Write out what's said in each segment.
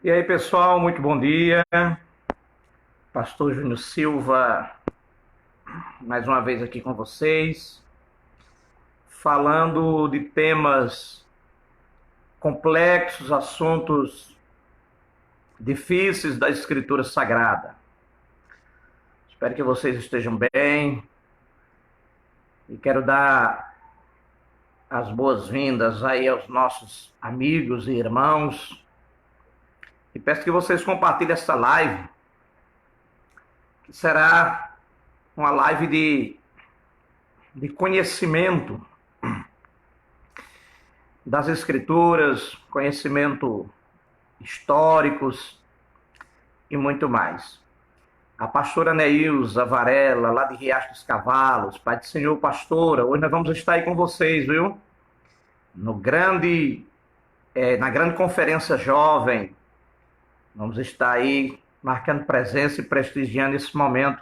E aí, pessoal, muito bom dia. Pastor Júnior Silva, mais uma vez aqui com vocês, falando de temas complexos, assuntos difíceis da Escritura Sagrada. Espero que vocês estejam bem e quero dar as boas-vindas aí aos nossos amigos e irmãos e peço que vocês compartilhem essa live, que será uma live de conhecimento das Escrituras, conhecimento históricos e muito mais. A pastora Neilza Varela, lá de Riacho dos Cavalos, Pai do Senhor, pastora, hoje nós vamos estar aí com vocês, viu? Na grande conferência jovem, vamos estar aí marcando presença e prestigiando esse momento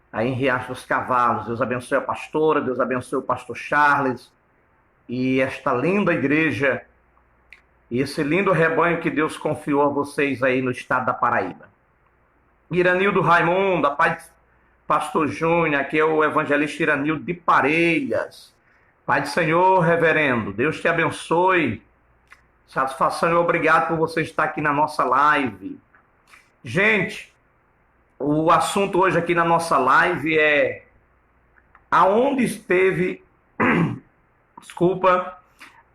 aí em Riacho dos Cavalos. Deus abençoe a pastora, Deus abençoe o pastor Charles e esta linda igreja e esse lindo rebanho que Deus confiou a vocês aí no estado da Paraíba. Iranildo Raimundo, a pai do pastor Júnior, aqui é o evangelista Iranildo de Parelhas. Pai do Senhor, reverendo, Deus te abençoe. Satisfação e obrigado por você estar aqui na nossa live. Gente, o assunto hoje aqui na nossa live é aonde esteve,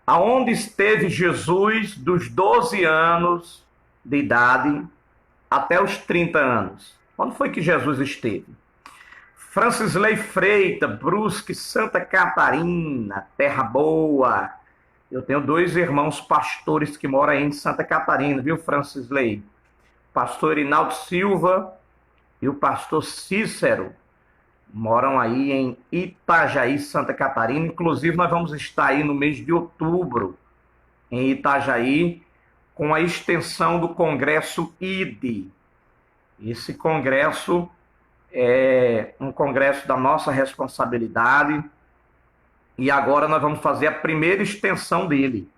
aonde esteve Jesus dos 12 anos de idade até os 30 anos? Onde foi que Jesus esteve? Francisley Freitas, Brusque, Santa Catarina, Terra Boa. Eu tenho 2 irmãos pastores que moram aí em Santa Catarina, viu, Francisley? Pastor Rinaldo Silva e o pastor Cícero moram aí em Itajaí, Santa Catarina. Inclusive, nós vamos estar aí no mês de outubro, em Itajaí, com a extensão do Congresso IDE. Esse congresso é um congresso da nossa responsabilidade e agora nós vamos fazer a primeira extensão dele.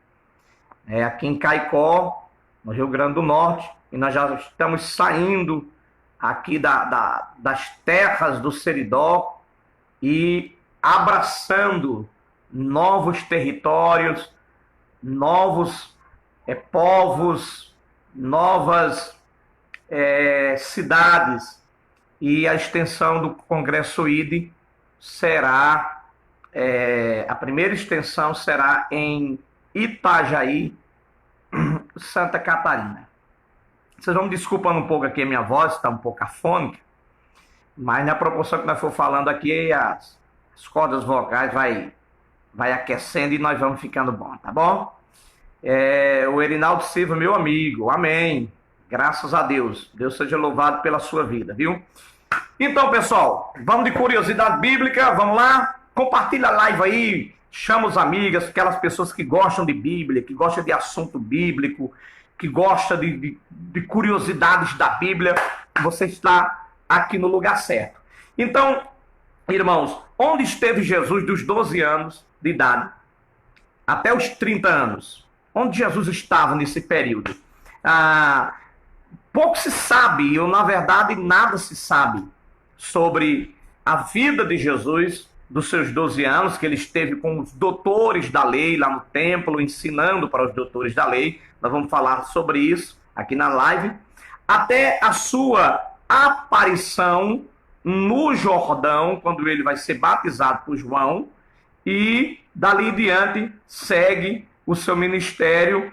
Aqui em Caicó, no Rio Grande do Norte, e nós já estamos saindo aqui das terras do Seridó e abraçando novos territórios, novos povos, novas cidades. E a extensão do Congresso IDE será, a primeira extensão será em Itajaí, Santa Catarina. Vocês vão me desculpando um pouco aqui, a minha voz está um pouco afônica, mas na proporção que nós for falando aqui, as cordas vocais vai aquecendo e nós vamos ficando bom, tá bom? O Erinaldo Silva, meu amigo, amém. Graças a Deus. Deus seja louvado pela sua vida, viu? Então, pessoal, vamos de curiosidade bíblica, vamos lá? Compartilha a live aí, chama os amigos, aquelas pessoas que gostam de Bíblia, que gostam de assunto bíblico, que gostam de curiosidades da Bíblia. Você está aqui no lugar certo. Então, irmãos, onde esteve Jesus dos 12 anos de idade até os 30 anos? Onde Jesus estava nesse período? Pouco se sabe, ou na verdade nada se sabe sobre a vida de Jesus dos seus 12 anos, que ele esteve com os doutores da lei lá no templo, ensinando para os doutores da lei. Nós vamos falar sobre isso aqui na live. Até a sua aparição no Jordão, quando ele vai ser batizado por João, e dali em diante segue o seu ministério,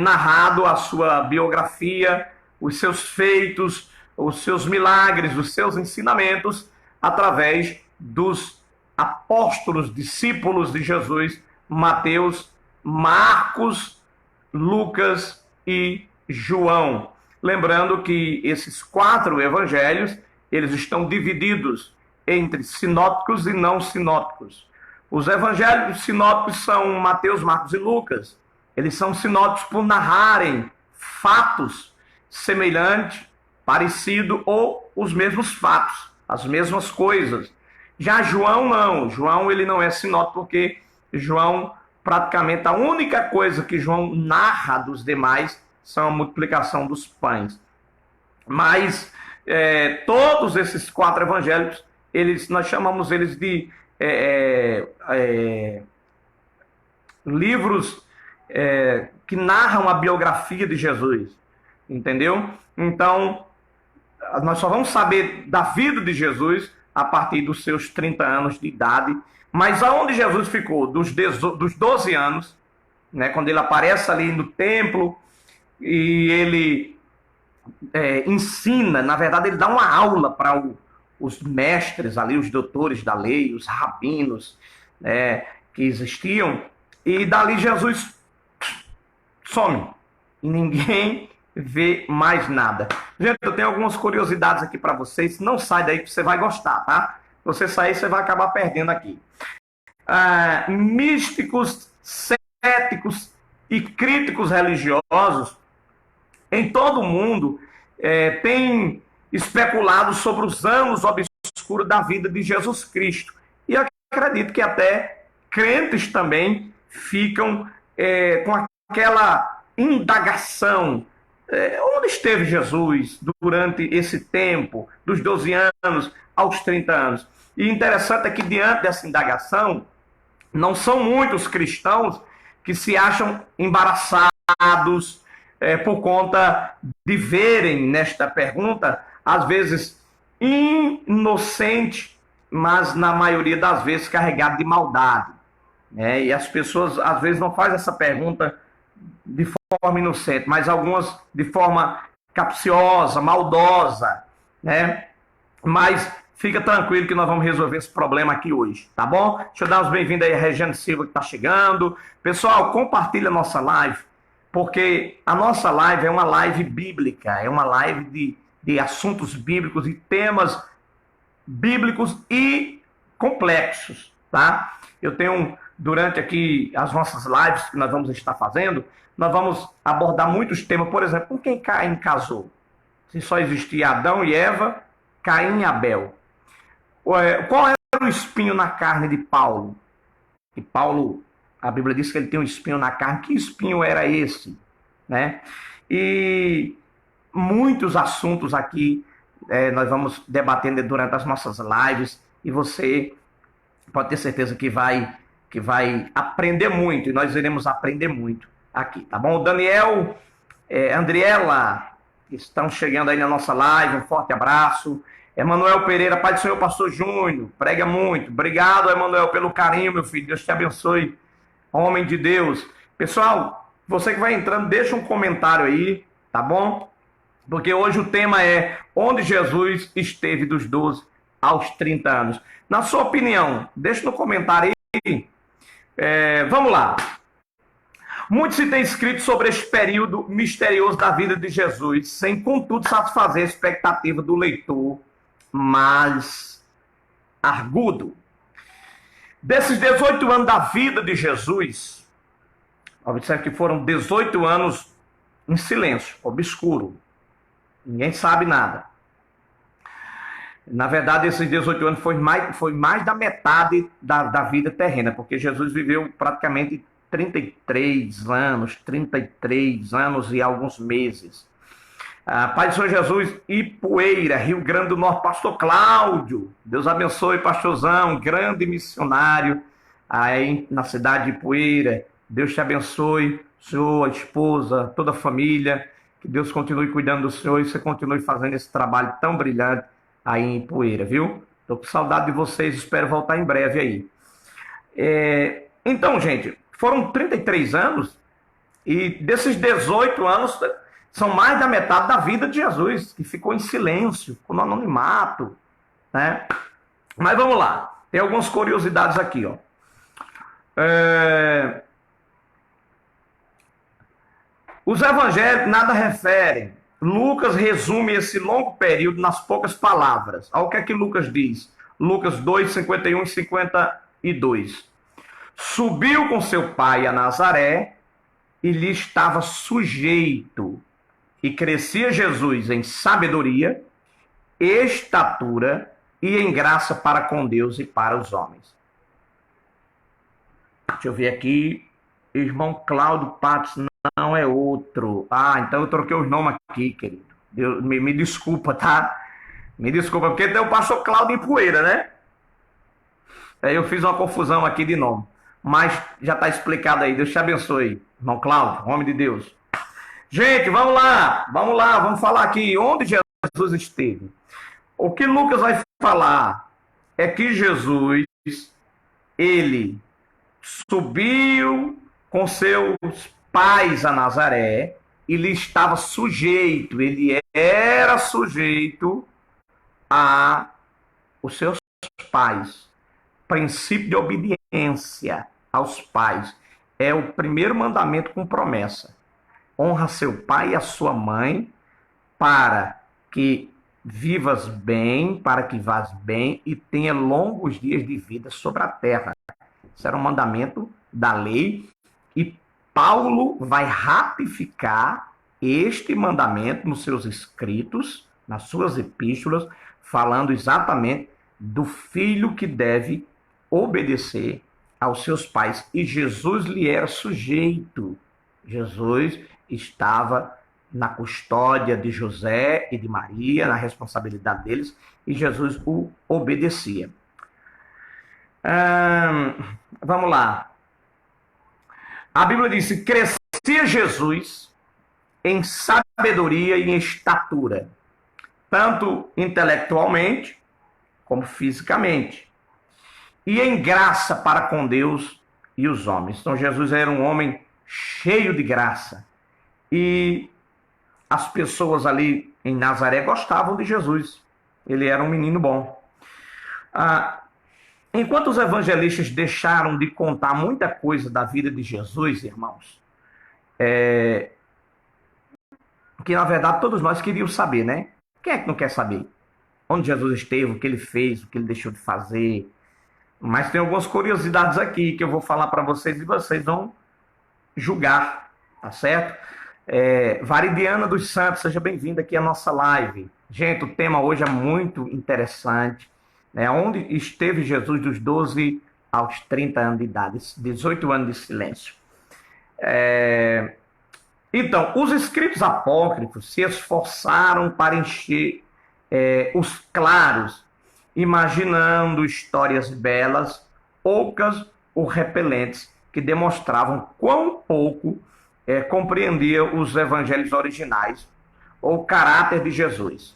narrado a sua biografia, os seus feitos, os seus milagres, os seus ensinamentos, através dos apóstolos, discípulos de Jesus, Mateus, Marcos, Lucas e João. Lembrando que esses 4 evangelhos, eles estão divididos entre sinópticos e não sinópticos. Os evangelhos sinópticos são Mateus, Marcos e Lucas. Eles são sinópticos por narrarem fatos semelhantes, parecidos ou os mesmos fatos, as mesmas coisas. Já João não. João ele não é sinóptico porque João, praticamente a única coisa que João narra dos demais são a multiplicação dos pães. Mas todos esses 4 evangelhos, nós chamamos eles de livros que narram a biografia de Jesus, entendeu? Então, nós só vamos saber da vida de Jesus a partir dos seus 30 anos de idade. Mas aonde Jesus ficou? Dos 12 anos, né, quando ele aparece ali no templo e ele ensina, na verdade ele dá uma aula para os mestres ali, os doutores da lei, os rabinos, né, que existiam, e dali Jesus some e ninguém vê mais nada. Gente, eu tenho algumas curiosidades aqui para vocês, não sai daí que você vai gostar, tá? Se você sair, você vai acabar perdendo aqui. Místicos, céticos e críticos religiosos em todo o mundo têm especulado sobre os anos obscuros da vida de Jesus Cristo. E eu acredito que até crentes também ficam com aquela indagação. Onde esteve Jesus durante esse tempo, dos 12 anos aos 30 anos? E interessante é que, diante dessa indagação, não são muitos cristãos que se acham embaraçados por conta de verem nesta pergunta, às vezes inocente, mas na maioria das vezes carregado de maldade. E as pessoas, às vezes, não fazem essa pergunta de forma inocente, mas algumas de forma capciosa, maldosa, né? Mas fica tranquilo que nós vamos resolver esse problema aqui hoje, tá bom? Deixa eu dar os bem-vindos aí a Regiane Silva que está chegando. Pessoal, compartilha a nossa live, porque a nossa live é uma live bíblica, é uma live de assuntos bíblicos e temas bíblicos e complexos, tá? Eu tenho, durante aqui as nossas lives que nós vamos estar fazendo, nós vamos abordar muitos temas. Por exemplo, com quem Caim casou? Se só existia Adão e Eva, Caim e Abel. Qual era o espinho na carne de Paulo? E Paulo, a Bíblia diz que ele tem um espinho na carne. Que espinho era esse? Né? E muitos assuntos aqui nós vamos debatendo durante as nossas lives, e você pode ter certeza que vai aprender muito, e nós iremos aprender muito aqui, tá bom? O Daniel, Andriela, estão chegando aí na nossa live, um forte abraço. Emanuel Pereira, Pai do Senhor, Pastor Júnior, prega muito. Obrigado, Emanuel, pelo carinho, meu filho. Deus te abençoe, homem de Deus. Pessoal, você que vai entrando, deixa um comentário aí, tá bom? Porque hoje o tema é onde Jesus esteve dos 12 aos 30 anos. Na sua opinião, deixa no comentário aí. Vamos lá. Muito se tem escrito sobre este período misterioso da vida de Jesus, sem contudo satisfazer a expectativa do leitor mais argudo. Desses 18 anos da vida de Jesus, observe que foram 18 anos em silêncio, obscuro. Ninguém sabe nada. Na verdade, esses 18 anos foi mais da metade da vida terrena, porque Jesus viveu praticamente 33 anos e alguns meses. Pai do Senhor Jesus, Ipueira, Rio Grande do Norte, Pastor Cláudio, Deus abençoe, pastorzão, grande missionário aí na cidade de Ipueira. Deus te abençoe, senhor, a esposa, toda a família, que Deus continue cuidando do senhor e você continue fazendo esse trabalho tão brilhante aí em Ipueira, viu? Tô com saudade de vocês, espero voltar em breve aí. Então, gente, foram 33 anos, e desses 18 anos, são mais da metade da vida de Jesus, que ficou em silêncio, no anonimato, né? Mas vamos lá, tem algumas curiosidades aqui, ó. Os evangelhos nada referem. Lucas resume esse longo período nas poucas palavras. Olha o que é que Lucas diz. Lucas 2, 51 e 52. Subiu com seu pai a Nazaré e lhe estava sujeito. E crescia Jesus em sabedoria, estatura e em graça para com Deus e para os homens. Deixa eu ver aqui. Irmão Cláudio Patos não, é outro. Ah, então eu troquei os nomes aqui, querido. Me desculpa, tá? Me desculpa, porque tem o pastor Cláudio em Poeira, né? Aí eu fiz uma confusão aqui de nome. Mas já está explicado aí. Deus te abençoe, irmão Cláudio, homem de Deus. Gente, vamos lá, vamos falar aqui onde Jesus esteve. O que Lucas vai falar é que Jesus, ele subiu com seus pais a Nazaré, ele estava sujeito, ele era sujeito a os seus pais. Princípio de obediência aos pais é o primeiro mandamento com promessa. Honra seu pai e a sua mãe para que vivas bem, para que vás bem e tenha longos dias de vida sobre a terra. Isso era um mandamento da lei e Paulo vai ratificar este mandamento nos seus escritos, nas suas epístolas, falando exatamente do filho que deve obedecer aos seus pais. E Jesus lhe era sujeito. Jesus estava na custódia de José e de Maria, na responsabilidade deles, e Jesus o obedecia. Vamos lá. A Bíblia diz: crescia Jesus em sabedoria e em estatura, tanto intelectualmente como fisicamente, e em graça para com Deus e os homens. Então Jesus era um homem cheio de graça. E as pessoas ali em Nazaré gostavam de Jesus. Ele era um menino bom. Enquanto os evangelistas deixaram de contar muita coisa da vida de Jesus, irmãos, que na verdade todos nós queríamos saber, né? Quem é que não quer saber? Onde Jesus esteve, o que ele fez, o que ele deixou de fazer. Mas tem algumas curiosidades aqui que eu vou falar para vocês e vocês vão julgar, tá certo? Varidiana dos Santos, seja bem-vinda aqui à nossa live. Gente, o tema hoje é muito interessante. Onde esteve Jesus dos 12 aos 30 anos de idade, 18 anos de silêncio. Então, os escritos apócrifos se esforçaram para encher os claros, imaginando histórias belas, poucas ou repelentes, que demonstravam quão pouco compreendia os evangelhos originais ou o caráter de Jesus.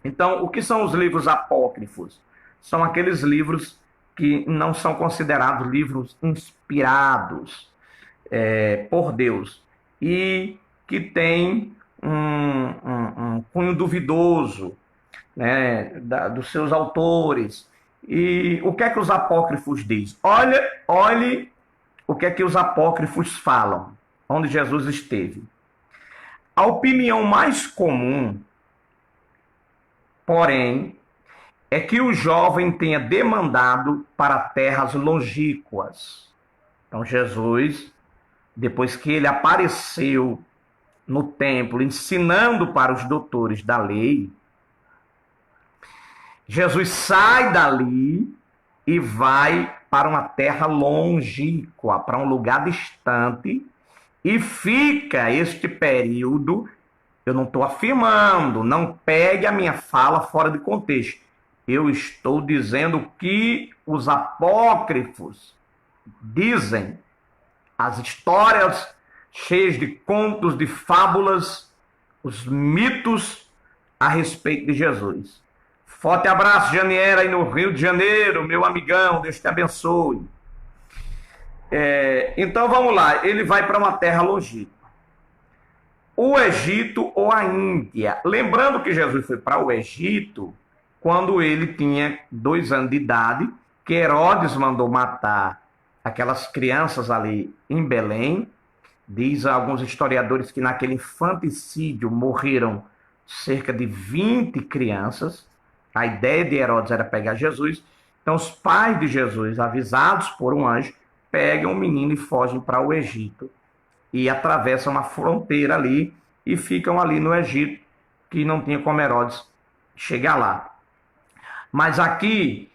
Então, o que são os livros apócrifos? São aqueles livros que não são considerados livros inspirados por Deus e que têm um cunho duvidoso, né, dos seus autores. E o que é que os apócrifos dizem? Olhe o que é que os apócrifos falam, onde Jesus esteve. A opinião mais comum, porém, é que o jovem tenha demandado para terras longínquas. Então, Jesus, depois que ele apareceu no templo, ensinando para os doutores da lei, Jesus sai dali e vai para uma terra longínqua, para um lugar distante, e fica este período. Eu não estou afirmando, não pegue a minha fala fora de contexto. Eu estou dizendo que os apócrifos dizem, as histórias cheias de contos, de fábulas, os mitos a respeito de Jesus. Forte abraço, Janiera, aí no Rio de Janeiro, meu amigão, Deus te abençoe. Então vamos lá, ele vai para uma terra longínqua. O Egito ou a Índia. Lembrando que Jesus foi para o Egito quando ele tinha 2 anos de idade, que Herodes mandou matar aquelas crianças ali em Belém. Diz alguns historiadores que naquele infanticídio morreram cerca de 20 crianças. A ideia de Herodes era pegar Jesus. Então os pais de Jesus, avisados por um anjo, pegam o menino e fogem para o Egito. E atravessam a fronteira ali e ficam ali no Egito, que não tinha como Herodes chegar lá. Mas aqui,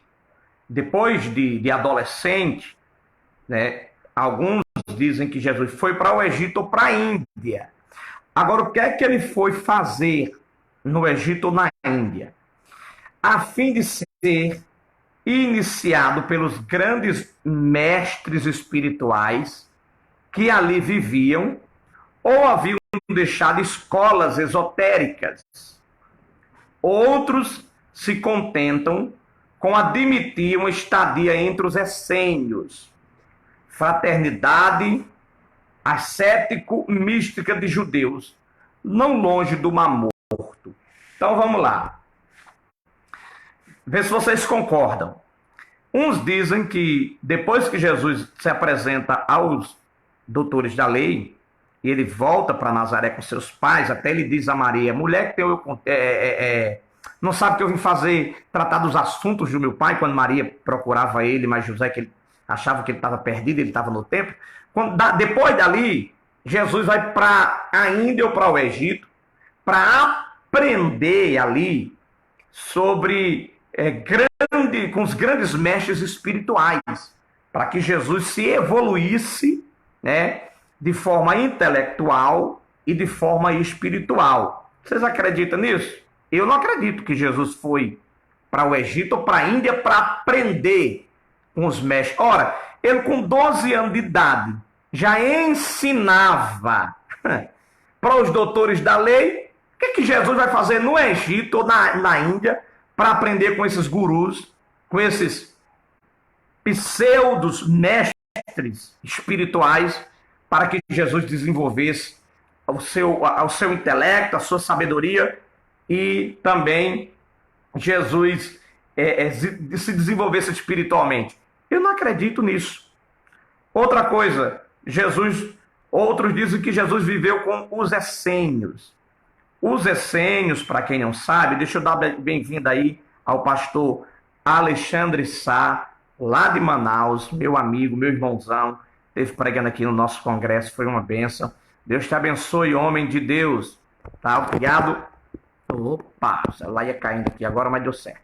depois de adolescente, né, alguns dizem que Jesus foi para o Egito ou para a Índia. Agora, o que é que ele foi fazer no Egito ou na Índia? A fim de ser iniciado pelos grandes mestres espirituais que ali viviam ou haviam deixado escolas esotéricas. Outros se contentam com admitir uma estadia entre os essênios, fraternidade ascético-mística de judeus, não longe do Mar Morto. Então vamos lá. Vê se vocês concordam. Uns dizem que depois que Jesus se apresenta aos doutores da lei, e ele volta para Nazaré com seus pais, até ele diz a Maria, mulher que não sabe o que eu vim fazer, tratar dos assuntos do meu pai, quando Maria procurava ele, mas José que ele achava que ele estava perdido, ele estava no templo. Depois dali, Jesus vai para a Índia ou para o Egito para aprender ali sobre com os grandes mestres espirituais, para que Jesus se evoluísse, né, de forma intelectual e de forma espiritual. Vocês acreditam nisso? Eu não acredito que Jesus foi para o Egito ou para a Índia para aprender com os mestres. Ora, ele com 12 anos de idade já ensinava para os doutores da lei. O que Jesus vai fazer no Egito ou na Índia para aprender com esses gurus, com esses pseudos mestres espirituais, para que Jesus desenvolvesse o seu intelecto, a sua sabedoria, e também Jesus se desenvolvesse espiritualmente? Eu não acredito nisso. Outra coisa, outros dizem que Jesus viveu com os essênios. Os essênios, para quem não sabe, deixa eu dar bem-vinda aí ao pastor Alexandre Sá, lá de Manaus, meu amigo, meu irmãozão, esteve pregando aqui no nosso congresso, foi uma bênção. Deus te abençoe, homem de Deus. Tá? Obrigado. Opa, o celular ia caindo aqui agora, mas deu certo.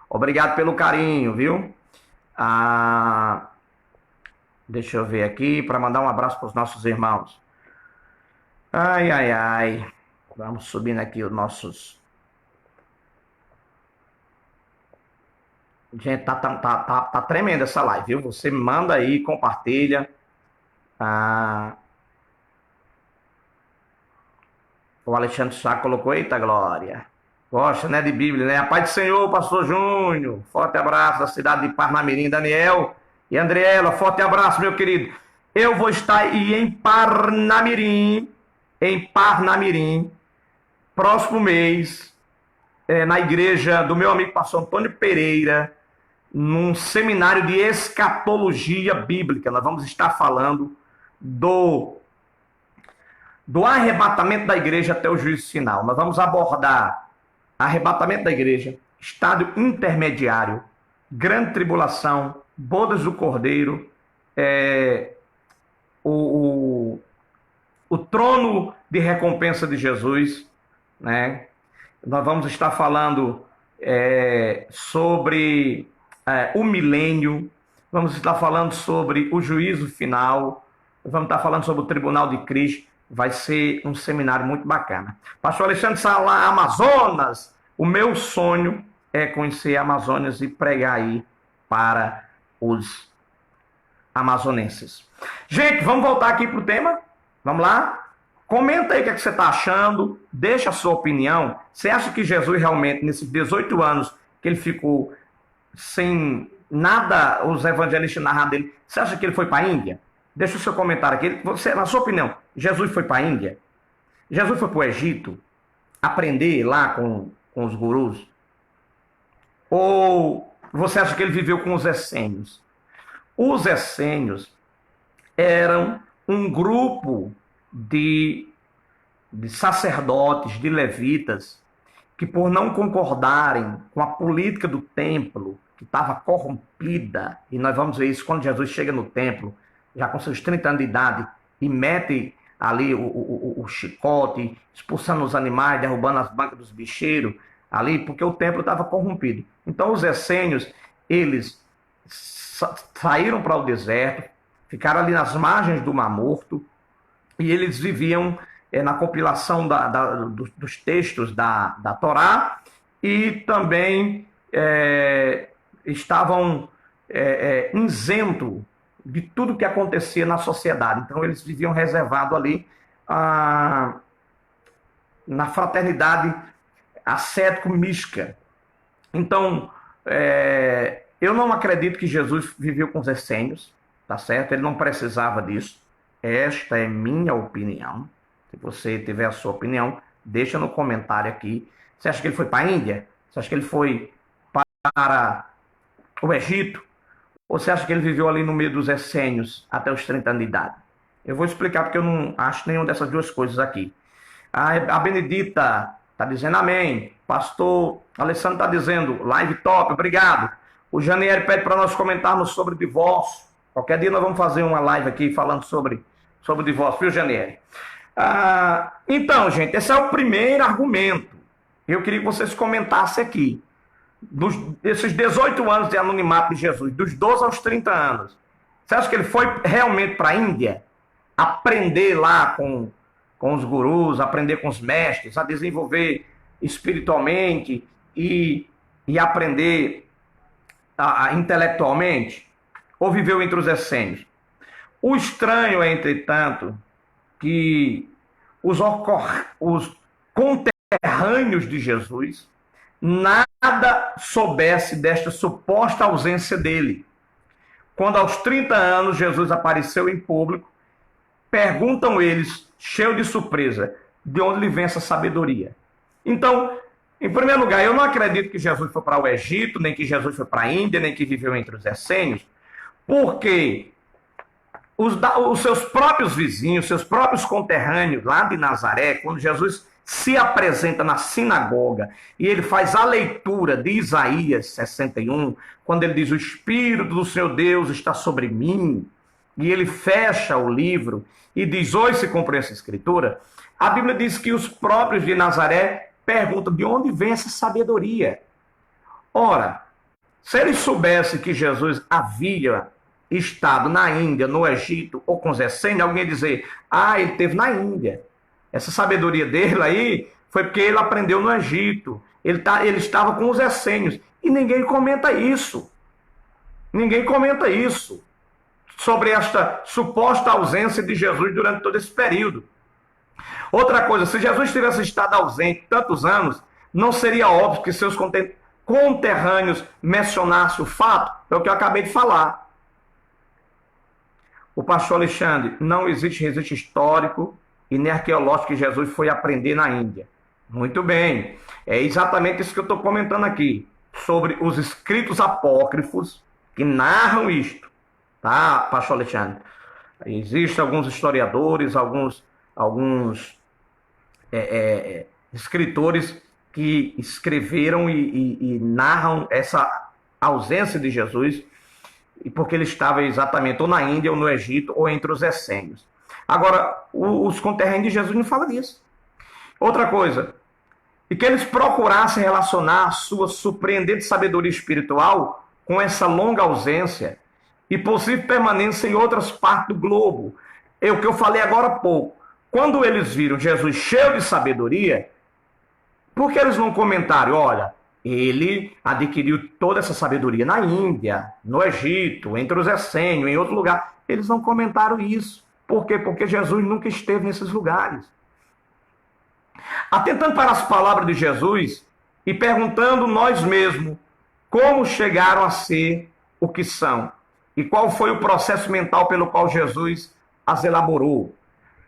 Obrigado pelo carinho, viu? Deixa eu ver aqui, para mandar um abraço para os nossos irmãos. Ai, ai, ai. Vamos subindo aqui os nossos... Gente, tá tremenda essa live, viu? Você manda aí, compartilha. O Alexandre Sá colocou, eita glória. Gosta, né, de Bíblia, né? A paz do Senhor, pastor Júnior. Forte abraço da cidade de Parnamirim, Daniel e Andriela. Forte abraço, meu querido. Eu vou estar aí em Parnamirim, próximo mês, na igreja do meu amigo pastor Antônio Pereira, num seminário de escatologia bíblica. Nós vamos estar falando do arrebatamento da igreja até o juízo final. Nós vamos abordar arrebatamento da igreja, estado intermediário, grande tribulação, bodas do Cordeiro, o trono de recompensa de Jesus, né? Nós vamos estar falando sobre o milênio, vamos estar falando sobre o juízo final, vamos estar falando sobre o tribunal de Cristo. Vai ser um seminário muito bacana. Pastor Alexandre Sala, Amazonas. O meu sonho é conhecer a Amazonas e pregar aí para os amazonenses. Gente, vamos voltar aqui para o tema? Vamos lá? Comenta aí o que você está achando. Deixa a sua opinião. Você acha que Jesus realmente, nesses 18 anos que ele ficou sem nada, os evangelistas narrando dele, você acha que ele foi para a Índia? Deixa o seu comentário aqui. Você, na sua opinião, Jesus foi para a Índia? Jesus foi para o Egito? Aprender lá com os gurus? Ou você acha que ele viveu com os essênios? Os essênios eram um grupo de sacerdotes, de levitas, que por não concordarem com a política do templo, que estava corrompida, e nós vamos ver isso quando Jesus chega no templo, já com seus 30 anos de idade, e mete ali o chicote, expulsando os animais, derrubando as bancas dos bicheiros, ali, porque o templo estava corrompido. Então os essênios, eles saíram para o deserto, ficaram ali nas margens do Mar Morto, e eles viviam na compilação dos textos da Torá, e também estavam isentos de tudo que acontecia na sociedade. Então eles viviam reservados ali na fraternidade ascético-mística. Então, eu não acredito que Jesus viveu com os essênios, tá certo? Ele não precisava disso. Esta é minha opinião. Se você tiver a sua opinião, deixa no comentário aqui. Você acha que ele foi para a Índia? Você acha que ele foi para o Egito? Ou você acha que ele viveu ali no meio dos essênios até os 30 anos de idade? Eu vou explicar porque eu não acho nenhuma dessas duas coisas aqui. A Benedita está dizendo amém. Pastor Alessandro está dizendo live top, obrigado. O Janiel pede para nós comentarmos sobre divórcio. Qualquer dia nós vamos fazer uma live aqui falando sobre divórcio, viu, Janiel? Então, gente, esse é o primeiro argumento. Eu queria que vocês comentassem aqui. Desses 18 anos de anonimato de Jesus, dos 12 aos 30 anos, você acha que ele foi realmente para a Índia aprender lá com os gurus, aprender com os mestres, a desenvolver espiritualmente e aprender intelectualmente? Ou viveu entre os essênios? O estranho é, entretanto, que os conterrâneos de Jesus nada soubesse desta suposta ausência dele. Quando aos 30 anos Jesus apareceu em público, perguntam eles, cheio de surpresa, de onde lhe vem essa sabedoria. Então, em primeiro lugar, eu não acredito que Jesus foi para o Egito, nem que Jesus foi para a Índia, nem que viveu entre os essênios, porque os seus próprios vizinhos, seus próprios conterrâneos lá de Nazaré, quando Jesus se apresenta na sinagoga e ele faz a leitura de Isaías 61, quando ele diz: o Espírito do seu Deus está sobre mim, e ele fecha o livro e diz: hoje se cumpriu essa escritura. A Bíblia diz que os próprios de Nazaré perguntam de onde vem essa sabedoria. Ora, se eles soubessem que Jesus havia estado na Índia, no Egito ou com os essênios, alguém ia dizer: ele esteve na Índia. Essa sabedoria dele aí foi porque ele aprendeu no Egito. Ele estava com os essênios. E ninguém comenta isso. Ninguém comenta isso sobre esta suposta ausência de Jesus durante todo esse período. Outra coisa, se Jesus tivesse estado ausente tantos anos, não seria óbvio que seus conterrâneos mencionassem o fato? É o que eu acabei de falar. O pastor Alexandre, não existe registro histórico e nem arqueológico que Jesus foi aprender na Índia. Muito bem, é exatamente isso que eu estou comentando aqui, sobre os escritos apócrifos que narram isto, tá, pastor Alexandre? Existem alguns historiadores, alguns escritores que escreveram e narram essa ausência de Jesus, porque ele estava exatamente ou na Índia, ou no Egito, ou entre os essênios. Agora, os conterrâneos de Jesus não falam disso. Outra coisa, e que eles procurassem relacionar a sua surpreendente sabedoria espiritual com essa longa ausência e possível permanência em outras partes do globo. É o que eu falei agora há pouco. Quando eles viram Jesus cheio de sabedoria, por que eles não comentaram: olha, ele adquiriu toda essa sabedoria na Índia, no Egito, entre os essênios, em outro lugar? Eles não comentaram isso. Por quê? Porque Jesus nunca esteve nesses lugares. Atentando para as palavras de Jesus e perguntando nós mesmos como chegaram a ser o que são e qual foi o processo mental pelo qual Jesus as elaborou,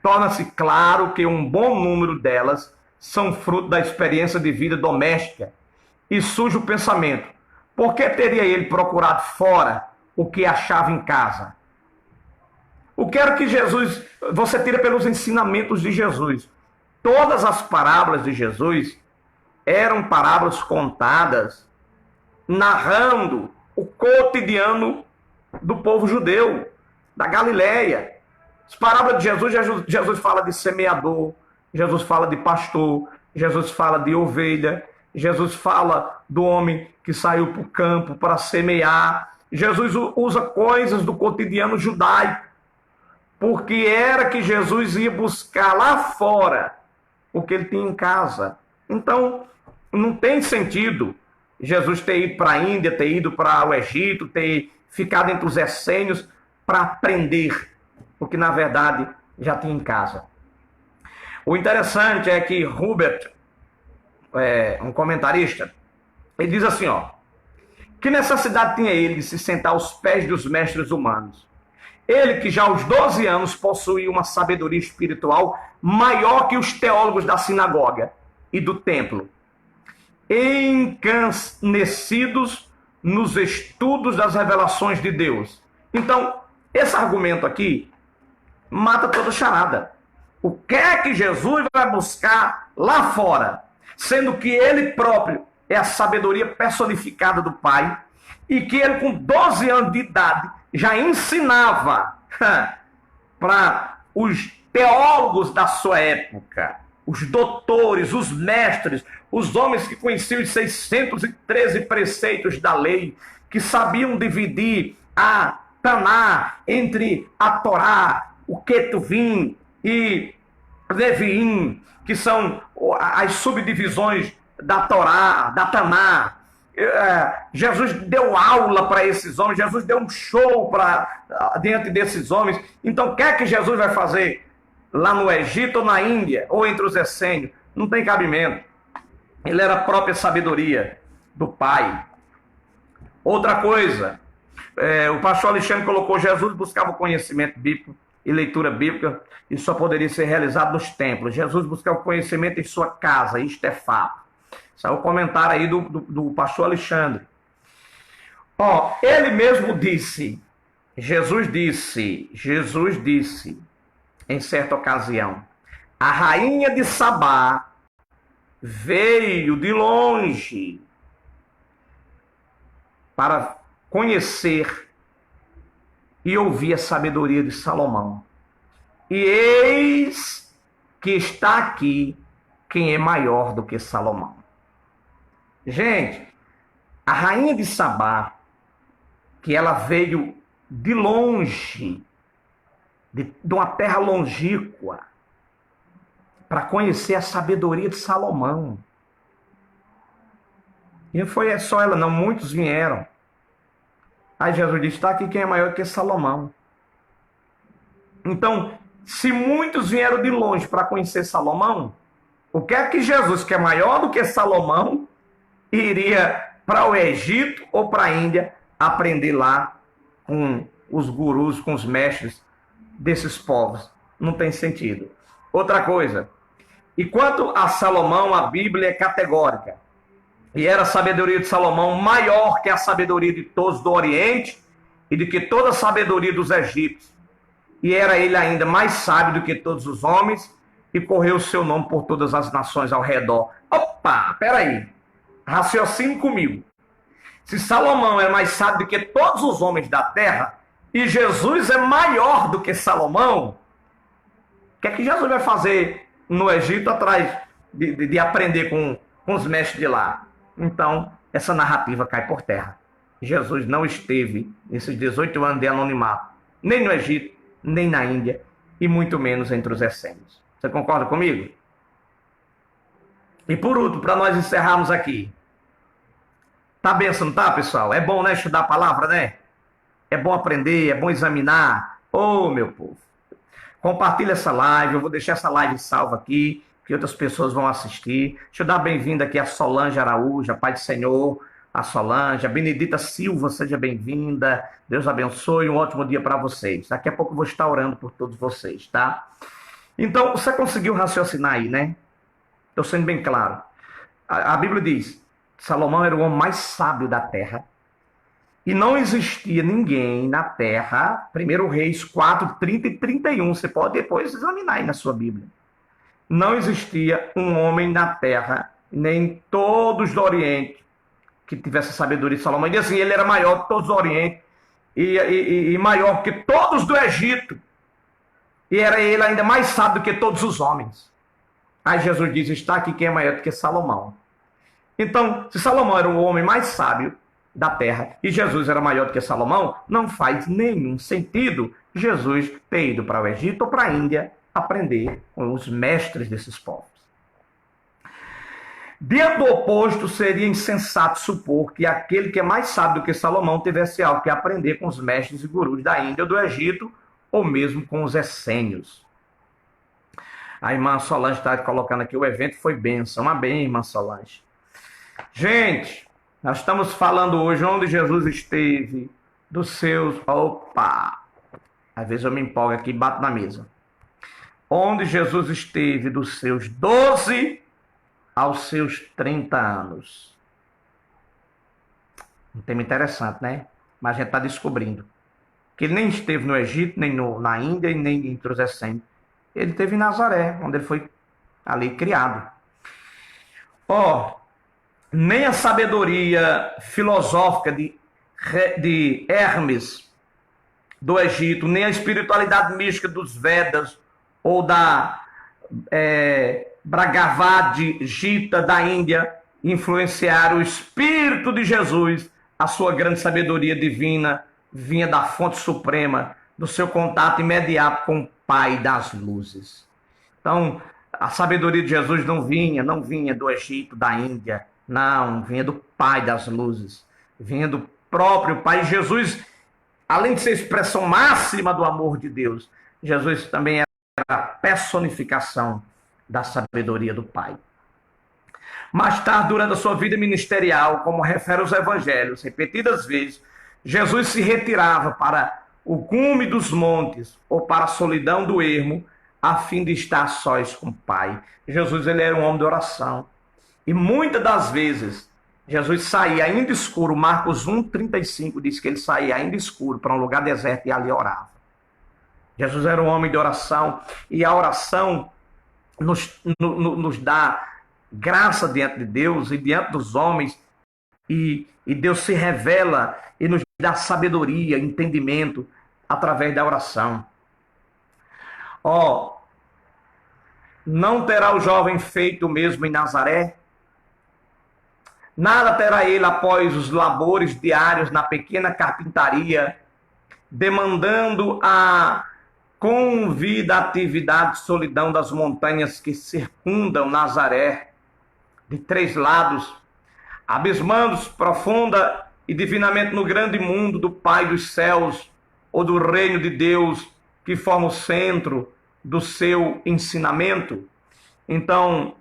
torna-se claro que um bom número delas são fruto da experiência de vida doméstica. E surge o pensamento: por que teria ele procurado fora o que achava em casa? O que era que Jesus, você tira pelos ensinamentos de Jesus? Todas as parábolas de Jesus eram parábolas contadas narrando o cotidiano do povo judeu, da Galileia. As parábolas de Jesus fala de semeador, Jesus fala de pastor, Jesus fala de ovelha, Jesus fala do homem que saiu para o campo para semear. Jesus usa coisas do cotidiano judaico porque era que Jesus ia buscar lá fora o que ele tinha em casa. Então, não tem sentido Jesus ter ido para a Índia, ter ido para o Egito, ter ficado entre os essênios para aprender o que, na verdade, já tinha em casa. O interessante é que Hubert, um comentarista, ele diz assim, que necessidade tinha ele de se sentar aos pés dos mestres humanos? Ele que já aos 12 anos possuía uma sabedoria espiritual maior que os teólogos da sinagoga e do templo, encanecidos nos estudos das revelações de Deus. Então, esse argumento aqui mata toda charada. O que é que Jesus vai buscar lá fora? Sendo que ele próprio é a sabedoria personificada do Pai, e que ele com 12 anos de idade já ensinava para os teólogos da sua época, os doutores, os mestres, os homens que conheciam os 613 preceitos da lei, que sabiam dividir a Taná entre a Torá, o Ketuvim e Leviim, que são as subdivisões da Torá, da Taná. Jesus deu aula para esses homens, Jesus deu um show diante desses homens. Então, o que é que Jesus vai fazer lá no Egito ou na Índia, ou entre os essênios? Não tem cabimento. Ele era a própria sabedoria do Pai. Outra coisa, o pastor Alexandre colocou: Jesus buscava o conhecimento bíblico e leitura bíblica, e só poderia ser realizado nos templos. Jesus buscava o conhecimento em sua casa, isto é fato. Esse é o comentário aí do pastor Alexandre. Ele mesmo disse, Jesus disse, em certa ocasião, a rainha de Sabá veio de longe para conhecer e ouvir a sabedoria de Salomão. E eis que está aqui quem é maior do que Salomão. Gente, a rainha de Sabá, que ela veio de longe, de uma terra longínqua, para conhecer a sabedoria de Salomão. E não foi só ela, não, muitos vieram. Aí Jesus disse: está aqui quem é maior que Salomão. Então, se muitos vieram de longe para conhecer Salomão, o que é que Jesus, que é maior do que Salomão, iria para o Egito ou para a Índia aprender lá com os gurus, com os mestres desses povos? Não tem sentido. Outra coisa, e quanto a Salomão, a Bíblia é categórica. E era a sabedoria de Salomão maior que a sabedoria de todos do Oriente e de que toda a sabedoria dos egípcios. E era ele ainda mais sábio do que todos os homens, e correu o seu nome por todas as nações ao redor. Opa, peraí. Raciocine comigo. Se Salomão é mais sábio do que todos os homens da terra, e Jesus é maior do que Salomão, o que é que Jesus vai fazer no Egito atrás de aprender com os mestres de lá? Então, essa narrativa cai por terra. Jesus não esteve nesses 18 anos de anonimato, nem no Egito, nem na Índia, e muito menos entre os essênios. Você concorda comigo? E por último, para nós encerrarmos aqui. Tá benção, não tá, pessoal? É bom, né, estudar a palavra, né? É bom aprender, é bom examinar. Ô, meu povo. Compartilha essa live, eu vou deixar essa live salva aqui, que outras pessoas vão assistir. Deixa eu dar bem-vinda aqui a Solange Araújo, a Pai do Senhor, a Solange, a Benedita Silva, seja bem-vinda. Deus abençoe, um ótimo dia para vocês. Daqui a pouco eu vou estar orando por todos vocês, tá? Então, você conseguiu raciocinar aí, né? Estou sendo bem claro. A Bíblia diz: Salomão era o homem mais sábio da terra, e não existia ninguém na terra. 1 Reis 4, 30 e 31. Você pode depois examinar aí na sua Bíblia. Não existia um homem na terra, nem todos do Oriente, que tivesse a sabedoria de Salomão. E assim, ele era maior que todos do Oriente, e maior que todos do Egito. E era ele ainda mais sábio do que todos os homens. Aí Jesus diz: está aqui quem é maior do que Salomão. Então, se Salomão era o homem mais sábio da terra e Jesus era maior do que Salomão, não faz nenhum sentido Jesus ter ido para o Egito ou para a Índia aprender com os mestres desses povos. Diante do oposto, seria insensato supor que aquele que é mais sábio do que Salomão tivesse algo que aprender com os mestres e gurus da Índia ou do Egito, ou mesmo com os essênios. A irmã Solange está colocando aqui, o evento foi bênção. Amém, irmã Solange. Gente, nós estamos falando hoje onde Jesus esteve, dos seus... Opa! Às vezes eu me empolgo aqui e bato na mesa. Onde Jesus esteve dos seus 12 aos seus 30 anos. Um tema interessante, né? Mas a gente está descobrindo que ele nem esteve no Egito, nem na Índia, e nem entre os essênios. Ele esteve em Nazaré, onde ele foi ali criado. Nem a sabedoria filosófica de Hermes, do Egito, nem a espiritualidade mística dos Vedas, ou da Bhagavad Gita da Índia, influenciaram o Espírito de Jesus. A sua grande sabedoria divina vinha da fonte suprema, do seu contato imediato com o Pai das luzes. Então, a sabedoria de Jesus não vinha do Egito, da Índia, não, vinha do Pai das luzes, vinha do próprio Pai. Jesus, além de ser a expressão máxima do amor de Deus, Jesus também era a personificação da sabedoria do Pai. Mais tarde, durante a sua vida ministerial, como refere os evangelhos, repetidas vezes, Jesus se retirava para o cume dos montes ou para a solidão do ermo, a fim de estar sós com o Pai. Jesus, ele era um homem de oração. E muitas das vezes, Jesus saía ainda escuro. Marcos 1,35 diz que ele saía ainda escuro para um lugar deserto e ali orava. Jesus era um homem de oração, e a oração nos dá graça diante de Deus e diante dos homens, e Deus se revela e nos dá sabedoria, entendimento através da oração. Não terá o jovem feito o mesmo em Nazaré? Nada terá ele após os labores diários na pequena carpintaria, demandando a convidatividade e solidão das montanhas que circundam Nazaré, de três lados, abismando-se profunda e divinamente no grande mundo do Pai dos céus, ou do reino de Deus, que forma o centro do seu ensinamento. Então,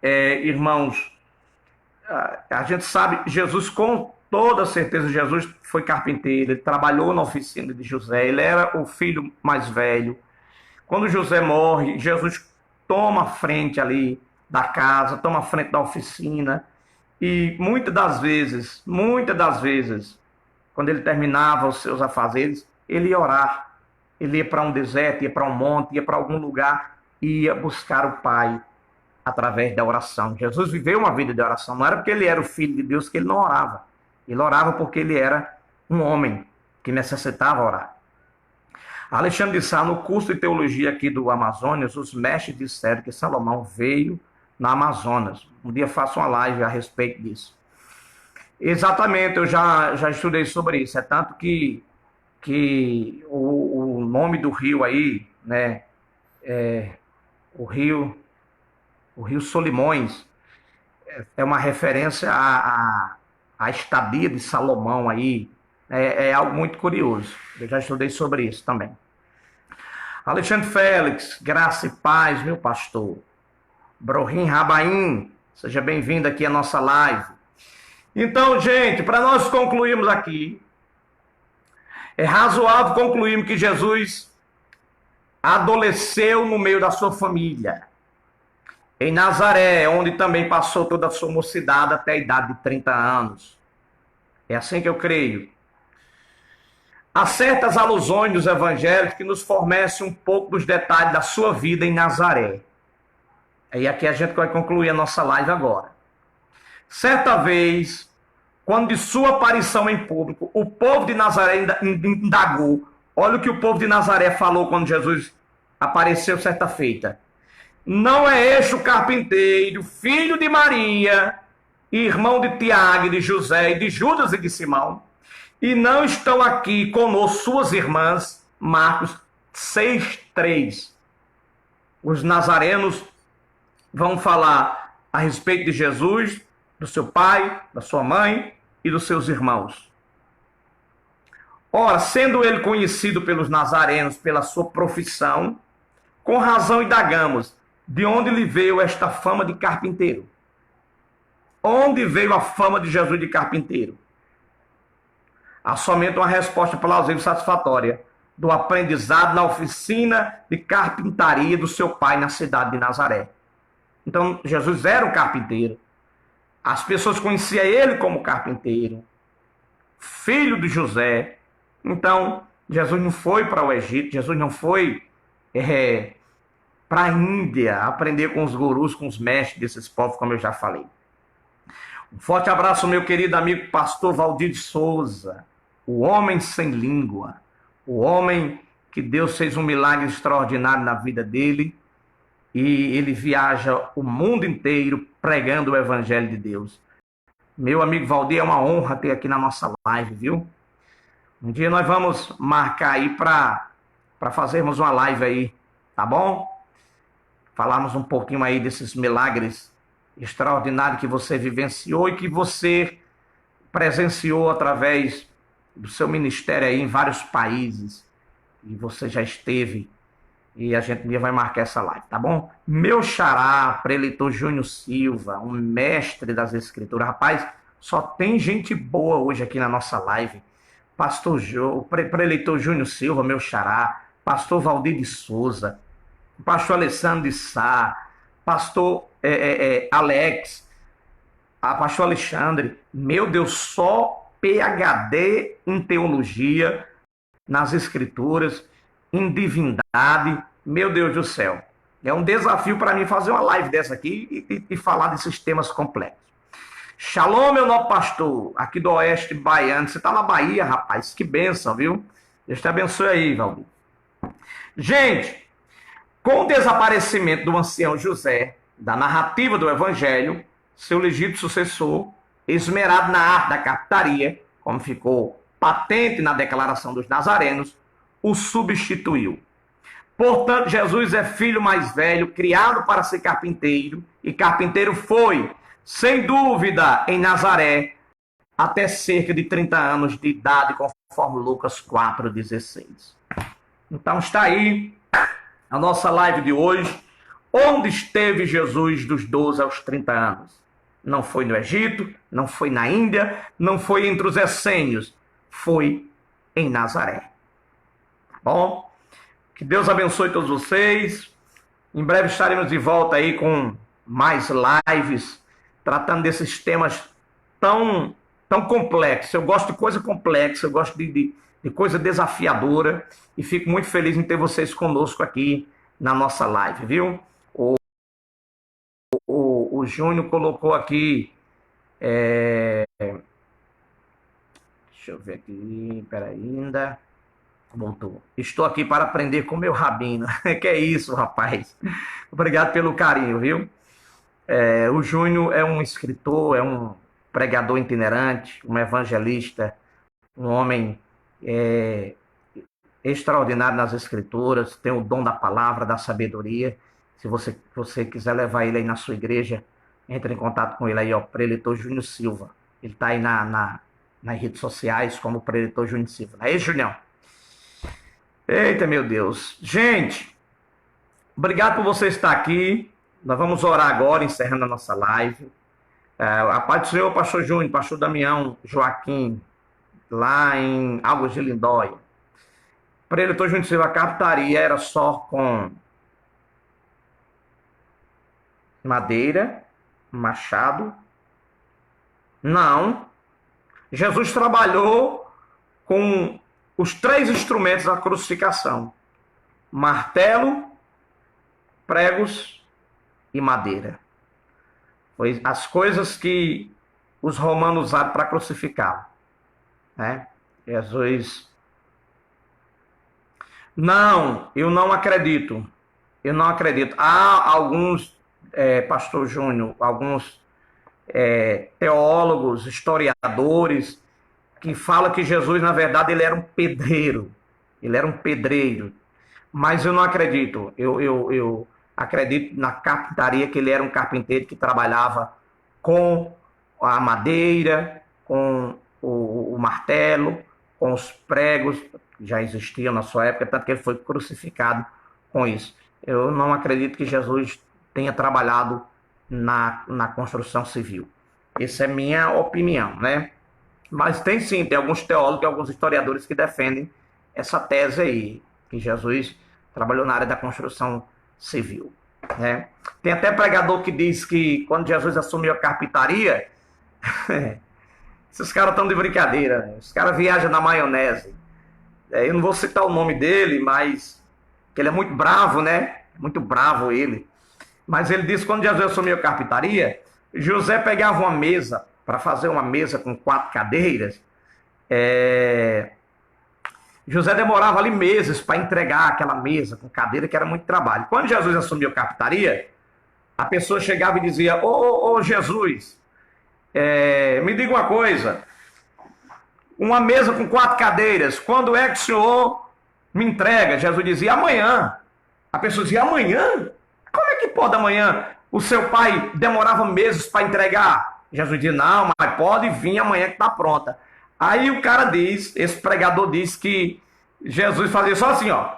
irmãos, a gente sabe, Jesus, com toda certeza, Jesus foi carpinteiro, ele trabalhou na oficina de José, ele era o filho mais velho. Quando José morre, Jesus toma a frente ali da casa, toma a frente da oficina, e muitas das vezes, quando ele terminava os seus afazeres, ele ia orar, ele ia para um deserto, ia para um monte, ia para algum lugar, ia buscar o Pai através da oração. Jesus viveu uma vida de oração, não era porque ele era o Filho de Deus que ele não orava, ele orava porque ele era um homem que necessitava orar. Alexandre de Sá, no curso de teologia aqui do Amazonas, os mestres disseram que Salomão veio na Amazonas. Um dia faço uma live a respeito disso. Exatamente, eu já estudei sobre isso. É tanto que o nome do rio aí, né, o rio Solimões, é uma referência à estadia de Salomão aí. É algo muito curioso. Eu já estudei sobre isso também. Alexandre Félix, graça e paz, meu pastor. Brohim Rabaim, seja bem-vindo aqui à nossa live. Então, gente, para nós concluirmos aqui, é razoável concluirmos que Jesus adoleceu no meio da sua família, em Nazaré, onde também passou toda a sua mocidade até a idade de 30 anos. É assim que eu creio. Há certas alusões nos evangelhos que nos fornecem um pouco dos detalhes da sua vida em Nazaré. E aqui a gente vai concluir a nossa live agora. Certa vez, quando de sua aparição em público, o povo de Nazaré indagou. Olha o que o povo de Nazaré falou quando Jesus apareceu certa feita. Não é este o carpinteiro, filho de Maria, irmão de Tiago, de José, de Judas e de Simão? E não estão aqui conosco suas irmãs? Marcos 6:3. Os nazarenos vão falar a respeito de Jesus, do seu pai, da sua mãe e dos seus irmãos. Ora, sendo ele conhecido pelos nazarenos pela sua profissão, com razão indagamos, de onde lhe veio esta fama de carpinteiro? Onde veio a fama de Jesus de carpinteiro? Há somente uma resposta plausível e satisfatória: do aprendizado na oficina de carpintaria do seu pai na cidade de Nazaré. Então, Jesus era um carpinteiro. As pessoas conheciam ele como carpinteiro, filho de José. Então, Jesus não foi para o Egito, Jesus não foi para a Índia aprender com os gurus, com os mestres desses povos, como eu já falei. Um forte abraço, meu querido amigo pastor Valdir de Souza, o homem sem língua, o homem que Deus fez um milagre extraordinário na vida dele, e ele viaja o mundo inteiro pregando o evangelho de Deus. Meu amigo Valdir, é uma honra ter aqui na nossa live, viu? Um dia nós vamos marcar aí para fazermos uma live aí, tá bom? Falarmos um pouquinho aí desses milagres extraordinários que você vivenciou e que você presenciou através do seu ministério aí em vários países. E você já esteve, e a gente um dia vai marcar essa live, tá bom? Meu xará, preletor Júnior Silva, um mestre das escrituras. Rapaz, só tem gente boa hoje aqui na nossa live. Pastor preletor Júnior Silva, meu xará, pastor Valdir de Souza, pastor Alessandro de Sá, pastor Alex, pastor Alexandre. Meu Deus, só PhD em teologia, nas escrituras, em divindade. Meu Deus do céu, é um desafio para mim fazer uma live dessa aqui e falar desses temas complexos. Shalom, meu novo pastor, aqui do Oeste Baiano. Você está na Bahia, rapaz, que bênção, viu? Deus te abençoe aí, Valdir. Gente, com o desaparecimento do ancião José, da narrativa do Evangelho, seu legítimo sucessor, esmerado na arte da carpintaria, como ficou patente na declaração dos nazarenos, o substituiu. Portanto, Jesus é filho mais velho, criado para ser carpinteiro, e carpinteiro foi, sem dúvida, em Nazaré, até cerca de 30 anos de idade, conforme Lucas 4,16. Então está aí a nossa live de hoje. Onde esteve Jesus dos 12 aos 30 anos? Não foi no Egito, não foi na Índia, não foi entre os essênios, foi em Nazaré. Tá bom? Que Deus abençoe todos vocês. Em breve estaremos de volta aí com mais lives, tratando desses temas tão complexos. Eu gosto de coisa complexa, eu gosto de coisa desafiadora, e fico muito feliz em ter vocês conosco aqui na nossa live, viu? O Júnior colocou aqui... Deixa eu ver aqui, peraí, ainda... Voltou. Estou aqui para aprender com meu rabino. Que é isso, rapaz. Obrigado pelo carinho, viu? O Júnior é um escritor, é um pregador itinerante, um evangelista, um homem extraordinário nas escrituras, tem o dom da palavra, da sabedoria. Se você quiser levar ele aí na sua igreja, entre em contato com ele aí, ó, preletor Júnior Silva. Ele está aí nas redes sociais como preletor Júnior Silva. Não é isso, Junião? Eita, meu Deus. Gente, obrigado por você estar aqui. Nós vamos orar agora, encerrando a nossa live. A paz do Senhor, pastor Júnior, pastor Damião, Joaquim, lá em Águas de Lindóia. Preletor Júnior Silva, a carpintaria era só com madeira, machado? Não. Jesus trabalhou com os 3 instrumentos da crucificação: martelo, pregos e madeira. Foi as coisas que os romanos usaram para crucificar, né? Jesus... Não, eu não acredito. Eu não acredito. Há alguns, pastor Júnior, alguns teólogos, historiadores, que falam que Jesus, na verdade, ele era um pedreiro. Ele era um pedreiro. Mas eu não acredito. Eu acredito na carpintaria, que ele era um carpinteiro que trabalhava com a madeira, com o martelo, com os pregos, que já existiam na sua época, tanto que ele foi crucificado com isso. Eu não acredito que Jesus tenha trabalhado na construção civil. Essa é minha opinião, né? Mas tem sim, tem alguns teólogos, alguns historiadores que defendem essa tese aí, que Jesus trabalhou na área da construção civil, né? Tem até pregador que diz que quando Jesus assumiu a carpintaria, esses caras estão de brincadeira, né? Os caras viajam na maionese. Eu não vou citar o nome dele, mas que ele é muito bravo, né? Muito bravo ele. Mas ele disse que quando Jesus assumiu a carpintaria, José pegava uma mesa para fazer uma mesa com 4 cadeiras. José demorava ali meses para entregar aquela mesa com cadeira, que era muito trabalho. Quando Jesus assumiu a carpintaria, a pessoa chegava e dizia: ô Jesus, me diga uma coisa, uma mesa com 4 cadeiras, quando é que o senhor me entrega? Jesus dizia: amanhã. A pessoa dizia: amanhã? Como é que pode amanhã? O seu pai demorava meses para entregar? Jesus dizia: não, mas pode vir amanhã que está pronta. Aí o cara diz, esse pregador diz que Jesus fazia só assim, ó,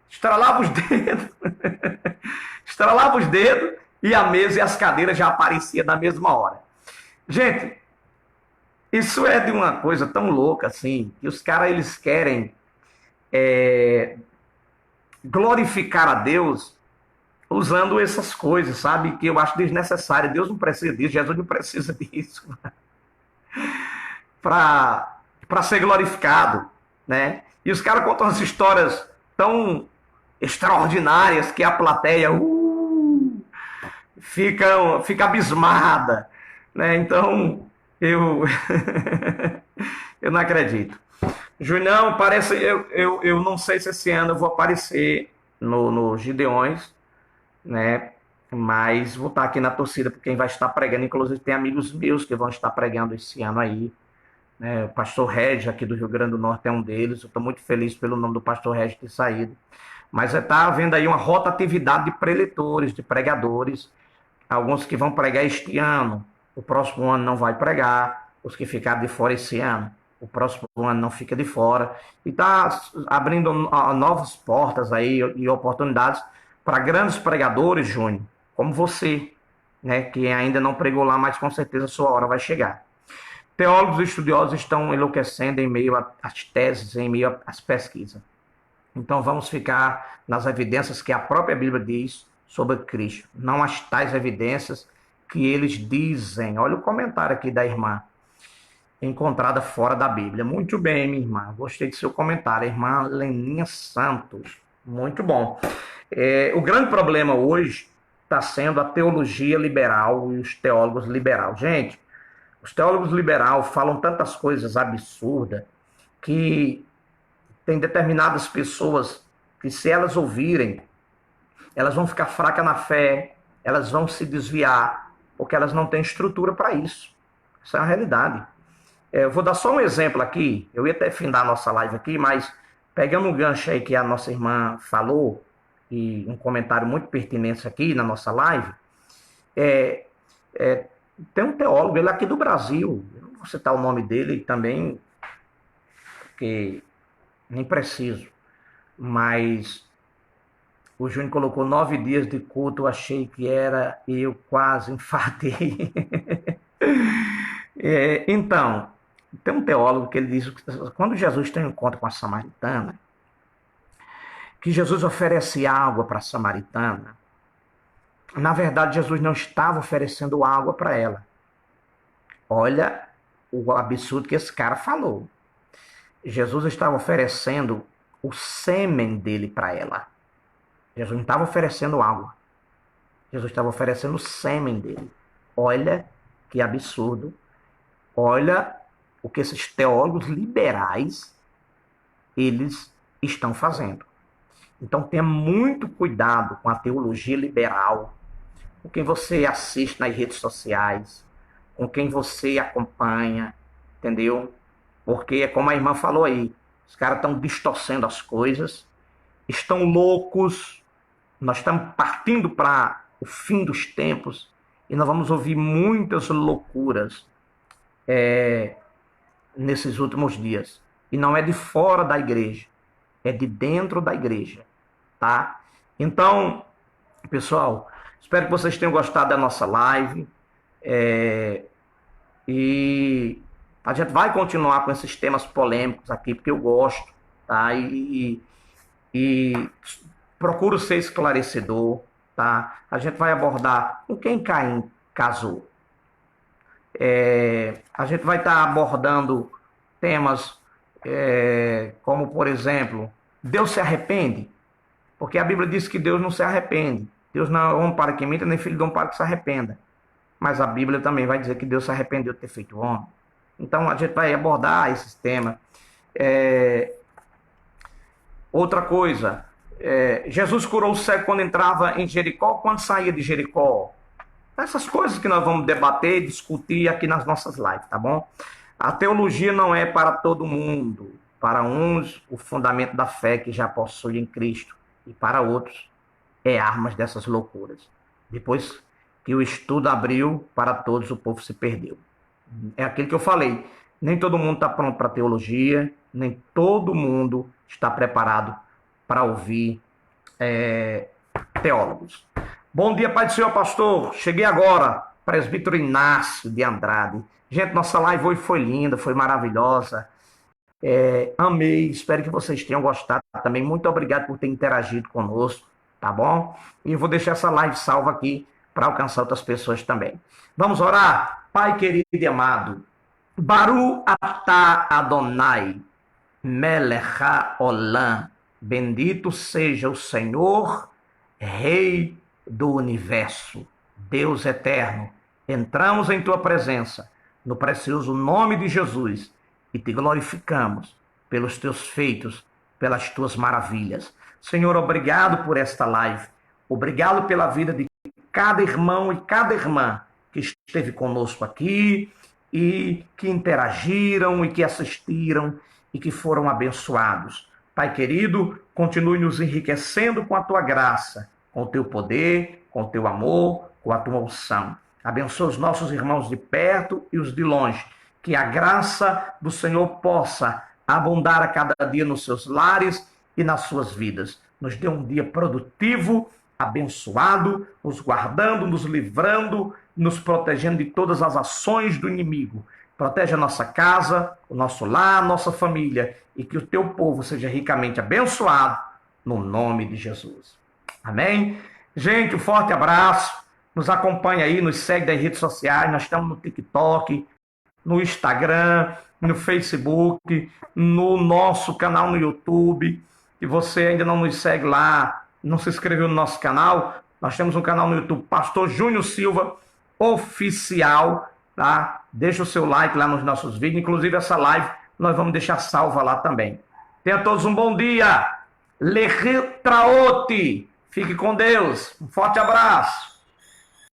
estralava os dedos, estralava os dedos, e a mesa e as cadeiras já apareciam na mesma hora. Gente, isso é de uma coisa tão louca assim, que os caras eles querem glorificar a Deus usando essas coisas, sabe? Que eu acho desnecessário. Deus não precisa disso, Jesus não precisa disso para ser glorificado, né? E os caras contam as histórias tão extraordinárias que a plateia fica abismada, né? Então, eu eu não acredito. Junão, parece, eu não sei se esse ano eu vou aparecer no Gideões, né? Mas vou estar aqui na torcida por quem vai estar pregando. Inclusive tem amigos meus que vão estar pregando esse ano aí, né? O pastor Regis aqui do Rio Grande do Norte é um deles. Eu estou muito feliz pelo nome do pastor Regis ter saído. Mas está havendo aí uma rotatividade de preletores, de pregadores. Alguns que vão pregar este ano, o próximo ano não vai pregar. Os que ficaram de fora esse ano, o próximo ano não fica de fora. E está abrindo novas portas aí e oportunidades para grandes pregadores, Júnior, como você, né, que ainda não pregou lá, mas com certeza a sua hora vai chegar. Teólogos e estudiosos estão enlouquecendo em meio às teses, em meio às pesquisas. Então vamos ficar nas evidências que a própria Bíblia diz sobre Cristo, não as tais evidências que eles dizem. Olha o comentário aqui da irmã, encontrada fora da Bíblia. Muito bem, minha irmã, gostei do seu comentário, a irmã Leninha Santos, muito bom. O grande problema hoje está sendo a teologia liberal e os teólogos liberais. Gente, os teólogos liberais falam tantas coisas absurdas que tem determinadas pessoas que, se elas ouvirem, elas vão ficar fracas na fé, elas vão se desviar, porque elas não têm estrutura para isso. Isso é uma realidade. Eu vou dar só um exemplo aqui, eu ia até findar a nossa live aqui, mas pegando um gancho aí que a nossa irmã falou, e um comentário muito pertinente aqui na nossa live, tem um teólogo, ele é aqui do Brasil, eu não vou citar o nome dele também, porque nem preciso, mas o Júnior colocou 9 dias de culto, eu achei que era, e eu quase infartei. Então, tem um teólogo que ele diz que quando Jesus tem um encontro com a samaritana, que Jesus oferece água para a samaritana, na verdade Jesus não estava oferecendo água para ela. Olha o absurdo que esse cara falou. Jesus estava oferecendo o sêmen dele para ela. Jesus não estava oferecendo água. Jesus estava oferecendo o sêmen dele. Olha que absurdo. Olha o que esses teólogos liberais eles estão fazendo. Então tenha muito cuidado com a teologia liberal, com quem você assiste nas redes sociais, com quem você acompanha, entendeu? Porque é como a irmã falou aí, Os caras estão distorcendo as coisas, estão loucos. Nós estamos partindo para o fim dos tempos e nós vamos ouvir muitas loucuras nesses últimos dias. E não é de fora da igreja, é de dentro da igreja, tá? Então, pessoal, espero que vocês tenham gostado da nossa live. E a gente vai continuar com esses temas polêmicos aqui, porque eu gosto, tá? E procuro ser esclarecedor, tá? A gente vai abordar com quem Caim casou. A gente vai estar abordando temas como, por exemplo, Deus se arrepende? Porque a Bíblia diz que Deus não se arrepende. Deus não é homem para que minta, nem filho de homem para que se arrependa. Mas a Bíblia também vai dizer que Deus se arrependeu de ter feito homem. Então a gente vai abordar esses temas. Outra coisa, Jesus curou o cego quando entrava em Jericó, quando saía de Jericó. Essas coisas que nós vamos debater e discutir aqui nas nossas lives, tá bom? A teologia não é para todo mundo. Para uns, o fundamento da fé que já possui em Cristo. E para outros, é armas dessas loucuras. Depois que o estudo abriu, para todos o povo se perdeu. É aquilo que eu falei. Nem todo mundo está pronto para teologia, nem todo mundo está preparado para ouvir teólogos. Bom dia, Pai do Senhor, pastor. Cheguei agora, presbítero Inácio de Andrade. Gente, nossa live hoje foi linda, foi maravilhosa. Amei, espero que vocês tenham gostado também. Muito obrigado por ter interagido conosco, tá bom? E eu vou deixar essa live salva aqui para alcançar outras pessoas também. Vamos orar? Pai querido e amado, Baru atah Adonai, melech haolam, bendito seja o Senhor, Rei do Universo, Deus eterno. Entramos em tua presença, no precioso nome de Jesus, e te glorificamos pelos teus feitos, pelas tuas maravilhas. Senhor, obrigado por esta live. Obrigado pela vida de cada irmão e cada irmã que esteve conosco aqui e que interagiram e que assistiram e que foram abençoados. Pai querido, continue nos enriquecendo com a tua graça, com o teu poder, com o teu amor, com a tua unção. Abençoa os nossos irmãos de perto e os de longe. Que a graça do Senhor possa abundar a cada dia nos seus lares e nas suas vidas. Nos dê um dia produtivo, abençoado, nos guardando, nos livrando, nos protegendo de todas as ações do inimigo. Protege a nossa casa, o nosso lar, a nossa família, e que o teu povo seja ricamente abençoado, no nome de Jesus. Amém? Gente, um forte abraço. Nos acompanha aí, nos segue nas redes sociais. Nós estamos no TikTok, no Instagram, no Facebook, no nosso canal no YouTube. Se você ainda não nos segue lá, não se inscreveu no nosso canal, nós temos um canal no YouTube, Pastor Júnior Silva Oficial, tá? Deixa o seu like lá nos nossos vídeos, inclusive essa live nós vamos deixar salva lá também. Tenha todos um bom dia. Lehitraot. Fique com Deus. Um forte abraço.